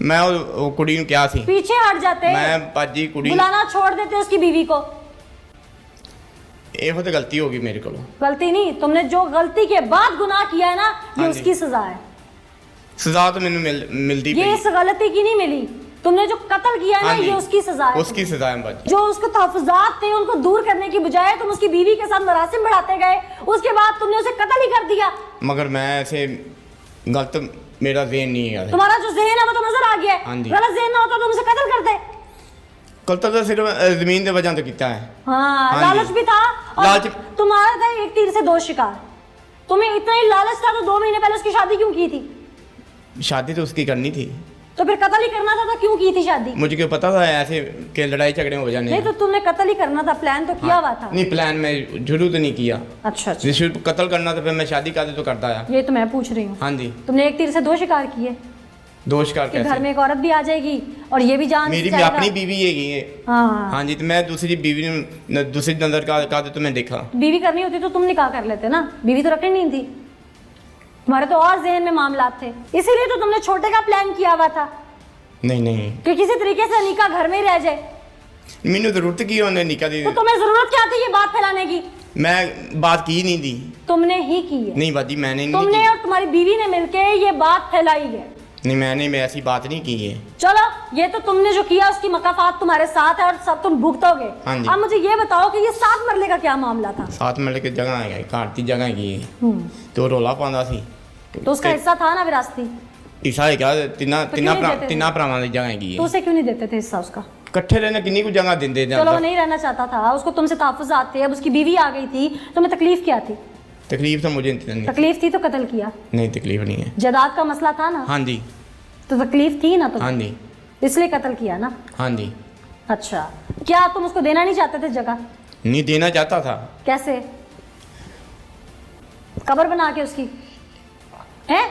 ਮੈਂ ਉਹ ਕੁੜੀ ਨੂੰ ਕਿਹਾ ਸੀ, पीछे हट जाते, ਮੈਂ ਬਾਜੀ ਕੁੜੀ, बुलाना छोड़ देते उसकी बीवी को। ਇਹੋ ਤਾਂ गलती होगी मेरे को। गलती नहीं, तुमने जो गलती के बाद गुनाह किया है ना, ये हाँ जी। उसकी सजा है। सजा तो मैंने मिलती ये पई, इस गलती की नहीं मिली। तुमने जो कत्ल किया है ना, हाँ जी। ये उसकी सजा है। उसकी सजा है बाजी। जो उसके तहफ़्फ़ुज़ात थे उनको दूर करने की बजाय तुम उसकी बीवी के साथ मरासिम बढ़ाते गए, उसके बाद तुमने उसे कत्ल ही कर दिया। मगर मैं ऐसे गलत, मेरा ज़हन नहीं है। तुम्हारा जो ज़हन है वो तो नजर आ गया हाँ है। जी। गलत ज़हन ना होता तो उसे कत्ल करते। कत्ल तो सिर्फ ज़मीन के वजह तो किया है। हाँ, हाँ लालच जी। भी था, और लालच, तुम्हारा था एक तीर से 2 शिकार। तुम्हें इतना ही लालच था तो 2 महीने पहले उसकी शादी क्यों की थी? शादी तो उसकी करनी थी, तो फिर कत्ल ही करना था तो क्यों की थी शादी? मुझे क्यों पता था ऐसे के लड़ाई झगड़े हो जाने नहीं हैं। तो तुमने कत्ल ही करना था, प्लान तो किया हुआ था। नहीं, प्लान में शुरू तो नहीं किया। अच्छा अच्छा, शुरू कत्ल करना तो फिर मैं शादी करते तो करता आया। ये तो मैं पूछ रही हूँ। हाँ जी। तुमने एक तीर से 2 शिकार किए, दोष कर कि घर कैसे? में एक औरत भी आ जाएगी और ये भी जान मेरी भी जाएगा। अपनी बीवी है। हाँ, हाँ जी, तो मैं दूसरी बीवी ने दूसरी नजर का तो मैं देखा। बीवी करनी होती तो तुम निकाह कर लेते ना, बीवी तो रखनी नहीं थी। तुम्हारे तो और जहन में मामलात थे, इसीलिए तो तुमने छोटे का प्लान किया हुआ था नहीं नहीं, कि किसी तरीके से निकाह घर में ही रह जाए। मैंने जरूरत की उन्हें निकाह दी, तो तुम्हें जरूरत क्या थी ये बात फैलाने की? मैं बात की नहीं दी। तुमने ही की है। नहीं बाजी, मैंने नहीं तुमने की। और तुम्हारी बीवी ने मिलके ये बात फैलाई है। नहीं, मैं ऐसी बात नहीं की है। चलो, ये तो तुमने जो किया उसकी मकाफात तुम्हारे साथ है और सब तुम भुगतोगे। हाँ जी। अब मुझे ये बताओ कि ये 7 मरले का क्या मामला था? 7 मरले की जगह है, घर की जगह की है। तो रोला पांदा सी, तो उसका हिस्सा था ना विरासती, ईसा है क्या, क्यों नहीं देते थे? तिना भरावां की जगह की तो है। उसे क्यों नहीं देते थे हिस्सा उसका? इकट्ठे रहने किन्नी को जगह देंदे चलो वो नहीं रहना चाहता था, उसको तुमसे तहफ़्फ़ुज़ात थे, अब उसकी बीवी आ गई थी, तुम्हें तकलीफ क्या थी? तकलीफ तो मुझे नहीं, तकलीफ थी तो कत्ल किया। नहीं तकलीफ नहीं है। जायदाद का मसला था ना, हाँ जी, तो तकलीफ थी ना, हाँ तो जी, इसलिए कत्ल किया ना। हाँ जी। अच्छा, क्या तुम उसको देना नहीं चाहते थे जगह? नहीं देना चाहता था। कैसे? कब्र बना के उसकी है?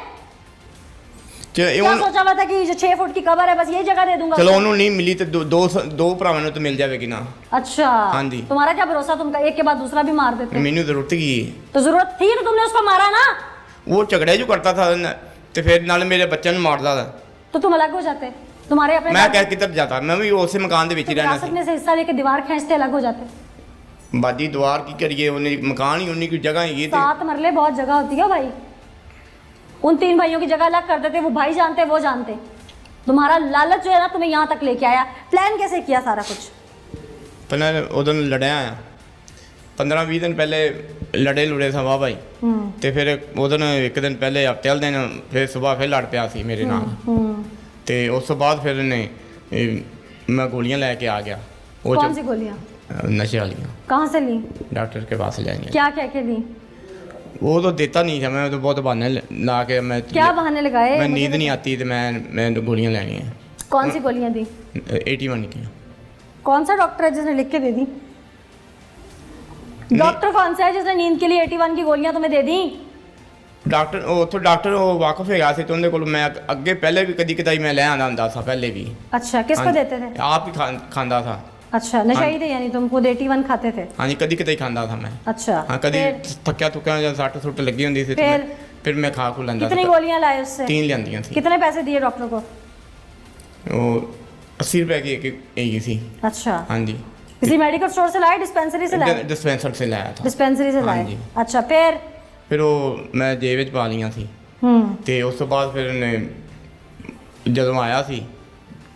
क्या सोचा हुआ था कि जो 6 फुट की कब्र है बस यही जगह दे दूंगा चलो उसको? उन्होंने नहीं मिली तो दो भरावां तो मिल जाएगी ना। अच्छा, हाँ जी। तुम्हारा क्या भरोसा, तुम एक के बाद दूसरा भी मार देते? मैंने जरूरत की है। तो जरूरत थी तो तुमने उसको मारा ना। वो झगड़े जो करता था तो फिर नाल मेरे बच्चों मारता था। तो तुम अलग हो जाते, तुम्हारे अपने मैं क्या किधर जाता, मैं भी उसी मकान के विच ही रहना विरासत में से हिस्सा लेके दीवार खींचते अलग हो जाते। सी। बाजी द्वार की करिए, उन्हें मकान ही उन्हीं की जगह ही थी। 7 मरले बहुत जगह होती है भाई। उन 3 भाइयों की जगह अलग कर देते, वो भाई जानते वो जानते। तुम्हारा लालच जो है ना तुम्हें यहाँ तक लेके आया। प्लान कैसे किया सारा कुछ? पहले उदन लड़िया आ 15-20 दिन पहले लड़े लुड़े सा वाह भाई। तो फिर उदन एक दिन पहले हफ्ते वाले दिन फिर सुबह फिर लड़ पिया सी मेरे नाल। तो उस तो बाद फिर मैं गोलियां लेके आ गया। वो कौन सी गोलियां? नशे वालियाँ। कहाँ से ली? डॉक्टर के पास ले गया। क्या कह के ली? वो तो देता नहीं था, मैं तो बहुत बहाने ला के मैं क्या बहाने लगाए? मैं नींद नहीं आती तो मैं गोलियां लेनी है। कौन सी गोलियां दी? 81 की। कौन सा डॉक्टर है जिसने लिख के दे दी? डॉक्टर कौन सा है जिसने नींद के लिए 81 की गोलियां तुम्हें दे दी? डॉक्टर ਉੱਥੋਂ डॉक्टर वो वाकफ है से तो उनके को मैं अगे पहले भी कदी कदाई मैं ले आना ਹੁੰਦਾ था पहले भी। अच्छा, किसको हाँ, देते थे? आप ही खांदा था। अच्छा, नशाई थे यानी तुम खुद 81 खाते थे? हाँ जी, कदी कदाई खांदा था मैं। अच्छा, हाँ, कदी फिर थक्या थुक्या या सट सुट लगी होंदी सी तो फिर मैं खा खू लेंदा कितनी था। गोलियां लाए उससे? 3 लियांदियां सी। कितने पैसे दिए डॉक्टर को? वो 80 रुपए की एक सी। अच्छा, हाँ जी, किसी मेडिकल स्टोर से लाए, डिस्पेंसरी से लाए? डिस्पेंसर से लाया था। डिस्पेंसरी से हाँ लाए। जी। अच्छा, फिर वो मैं जेब ਵਿੱਚ ਪਾ ਲੀਆਂ ਸੀ। ਤੇ ਉਸ ਤੋਂ ਬਾਅਦ ਫਿਰ ਜਦੋਂ ਆਇਆ ਸੀ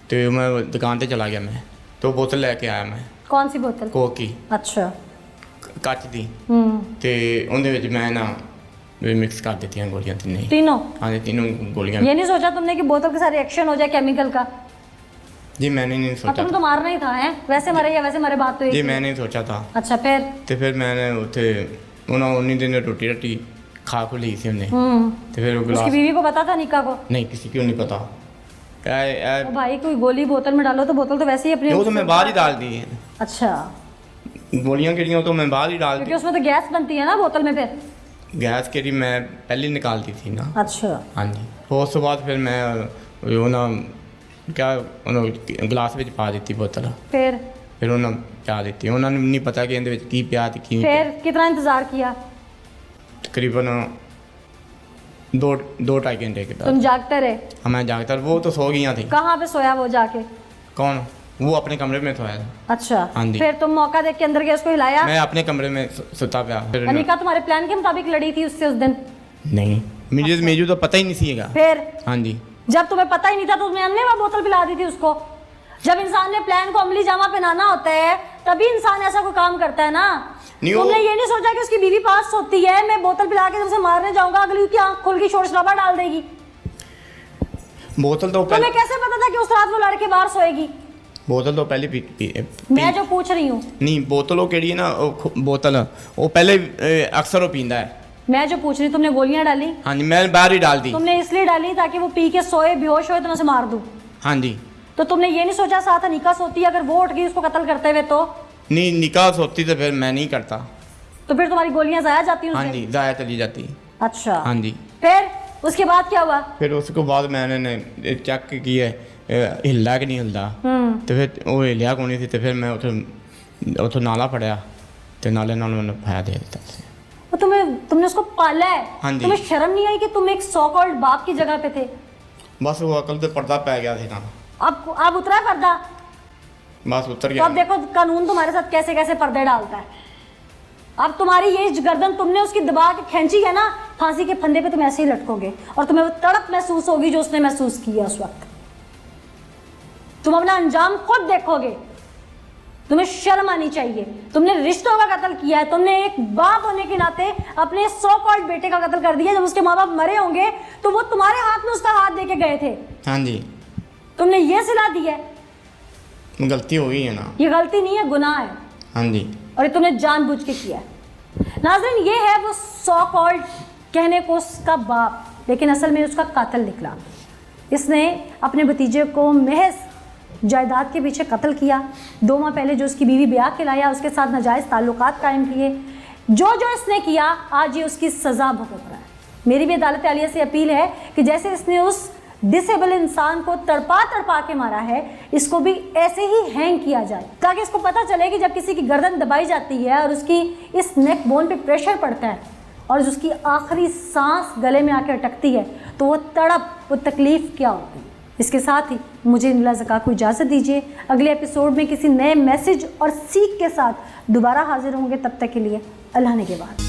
ਤੇ ਮੈਂ ਦੁਕਾਨ ਤੇ ਚਲਾ ਗਿਆ ਮੈਂ तो बोतल लेके आया मैं कौन सी बोतल? कोक की। अच्छा, ਕੱਚ ਦੀ ਤੇ ਉਹਦੇ ਵਿੱਚ ਮੈਂ ਨਾ ਮਿਕਸ ਕਰ ਦਿੱਤੀਆਂ ਗੋਲੀਆਂ ਤਿੰਨੇ ਹੀ। तीनों? ਹਾਂਜੀ तीनों गोलियां। ये नहीं सोचा तुमने कि बोतल के साथ रिएक्शन हो जाए केमिकल का? जी मैंने नहीं और सोचा तुम तो मारना ही था, है वैसे मरे या वैसे मरे, बात तो एक जी ही। मैंने नहीं सोचा था। अच्छा फिर? ਤੇ ਫਿਰ ਮੈਂ ਉੱਥੇ ਉਹਨਾਂ 19 ਦਿਨ ਰੋਟੀ ਰੱਟੀ खा को ली थी हमने। तो फिर वो उसकी गिलास बीवी को पता था निका को? नहीं, किसी को नहीं पता। तो भाई कोई गोली बोतल में डालो तो बोतल तो वैसे ही अपनी वो तो मैं बाहर ही डाल दी है अच्छा, गोलियां किड़ियां तो मैं बाहर ही डाल क्योंकि दी। उसमें तो गैस बनती है ना बोतल में फिर। गैस केड़ी मैं पहले निकाल दी थी ना। अच्छा हाँ जी। फिर उस तो बाद फिर मैं वो ना क्या उन्होंने गिलास ਵਿੱਚ ਪਾ ਦਿੱਤੀ बोतल। फिर ਉਹਨਾਂ ਪਿਆ ਦਿੱਤੀ। ਉਹਨਾਂ ਨੂੰ ਨਹੀਂ ਪਤਾ ਕਿ ਇਹਦੇ ਵਿੱਚ ਕੀ ਪਿਆ ਤੇ ਕੀ फिर कितना इंतजार किया? तकरीबन 2-2.5 घंटे के तुम बाद जागते रहे? हमें जागता वो तो सो गई थी। कहाँ पे सोया वो जाके? कौन? वो अपने कमरे में सोया था। अच्छा हाँ जी। फिर तुम मौका देख के अंदर गए, उसको हिलाया? मैं अपने कमरे में सुता पिया। फिर अनिका तुम्हारे प्लान के मुताबिक लड़ी थी उससे उस दिन? नहीं, मुझे तो पता ही नहीं सीगा। फिर हाँ जी। जब तुम्हें पता ही नहीं था तो तुमने हमने वो बोतल पिला दी थी उसको? जब इंसान ने प्लान को अमली जामा पहनाना होता है तभी इंसान ऐसा कोई काम करता है ना। नहीं, तुमने ये नहीं सोचा कि उसकी बीवी पास सोती है, मैं बोतल पिला के तुमसे मारने जाऊंगा, अगली की आंख खोल के शोर शराबा डाल देगी। बोतल तो तुम्हें कैसे पता था कि उस रात वो लड़के बाहर सोएगी? बोतल तो पहले पी मैं जो पूछ रही हूँ, नहीं बोतल वो केड़ी है ना बोतल वो पहले अक्सर वो पींदा है। मैं जो पूछ रही हूँ, तुमने गोलियां डाली? हाँ जी, मैं बाहर ही डाल दी। तुमने इसलिए डाली ताकि वो पी के सोए, बेहोश होए तो मैं उसे मार दूं? हाँ जी। तो तुमने ये नहीं सोचा साथ अनिका सोती है, अगर वो उठ गई उसको कत्ल करते हुए तो? नहीं, निकाह होती तो फिर मैं नहीं करता। तो फिर तुम्हारी गोलियां जाया जाती हाँ उससे? जी, जाया चली जाती। अच्छा हाँ जी। फिर उसके बाद क्या हुआ? फिर उसके बाद मैंने चेक किया हिलदा कि नहीं हिलदा। तो फिर वो हिलिया को नहीं थी। तो फिर मैं उतो नाला फड़िया तो नाले नाल मैंने फाया दे दिता। वो तुमने उसको पाला है? हाँ जी। तुम्हें शर्म नहीं आई कि तुम एक सो कॉल्ड बाप की जगह पे थे? बस वो अकल तो पर्दा पै गया था ना। अब उतरा है पर्दा? बस उतर तो गया। अब देखो कानून तुम्हारे साथ कैसे कैसे पर्दे डालता है। अब तुम्हारी ये गर्दन तुमने उसकी दबा के खींची है ना, फांसी के फंदे पे तुम ऐसे ही लटकोगे और तुम्हें वो तड़प महसूस होगी जो उसने महसूस किया उस वक्त। तुम अपना अंजाम खुद देखोगे। तुम्हें शर्म आनी चाहिए। तुमने रिश्तों का कत्ल किया है। तुमने एक बाप होने के नाते अपने सो कॉल्ड बेटे का कत्ल कर दिया। जब उसके माँ बाप मरे होंगे तो वो तुम्हारे हाथ में उसका हाथ दे के गए थे। हाँ जी। तुमने ये सिला दी है। गलती हो गई है ना। ये गलती नहीं है, गुनाह है। हाँ जी। और ये तुमने जानबूझ के किया है। नाज़रीन, ये है वो सो कॉल्ड कहने को उसका बाप, लेकिन असल में उसका कातिल निकला। इसने अपने भतीजे को महज जायदाद के पीछे कत्ल किया। 2 माह पहले जो उसकी बीवी ब्याह के लाया, उसके साथ नाजायज़ ताल्लुकात कायम किए। जो जो इसने किया आज ये उसकी सज़ा भुगत रहा है। मेरी भी अदालत आलिया से अपील है कि जैसे इसने उस डिसेबल इंसान को तड़पा तड़पा के मारा है, इसको भी ऐसे ही हैंग किया जाए ताकि इसको पता चले कि जब किसी की गर्दन दबाई जाती है और उसकी इस नेक बोन पे प्रेशर पड़ता है और उसकी आखिरी सांस गले में आकर अटकती है तो वो तड़प, वो तकलीफ़ क्या होती है। इसके साथ ही मुझे अनिला ज़का को इजाज़त दीजिए। अगले एपिसोड में किसी नए मैसेज और सीख के साथ दोबारा हाजिर होंगे। तब तक के लिए अल्लाह ने के बाद।